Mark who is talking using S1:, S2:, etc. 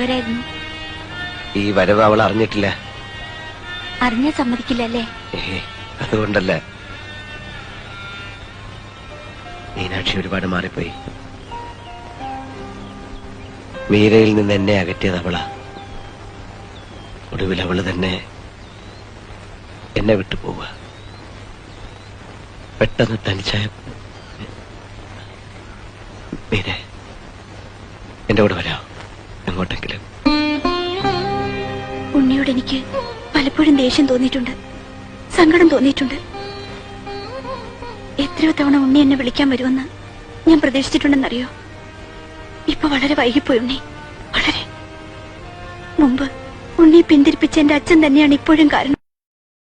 S1: കൊണ്ടുവരായിരുന്നു.
S2: ഈ വരവ് അവൾ അറിഞ്ഞിട്ടില്ല.
S1: അറിഞ്ഞാ സമ്മതിക്കില്ലല്ലേ?
S2: അതുകൊണ്ടല്ല, മീനാക്ഷി ഒരുപാട് മാറിപ്പോയി. മീരയിൽ നിന്ന് എന്നെ അകറ്റിയത് അവളാ. ഒടുവിൽ അവള് തന്നെ എന്നെ വിട്ടു പോവുക. പെട്ടെന്ന് തനിച്ചായ മീരെ, എന്റെ കൂടെ വരാം എങ്ങോട്ടെങ്കിലും.
S1: ഉണ്ണിയോട് എനിക്ക് പലപ്പോഴും ദേഷ്യം തോന്നിയിട്ടുണ്ട്, സങ്കടം തോന്നിയിട്ടുണ്ട്. എത്രയോ തവണ ഉണ്ണി എന്നെ വിളിക്കാൻ വരുമെന്ന് ഞാൻ പ്രതീക്ഷിച്ചിട്ടുണ്ടെന്നറിയോ? ഇപ്പൊ വളരെ വൈകിപ്പോയി ഉണ്ണി, വളരെ. മുമ്പ് ഉണ്ണി പിന്തിരിപ്പിച്ച എന്റെ അച്ഛൻ തന്നെയാണ് ഇപ്പോഴും കാരണം.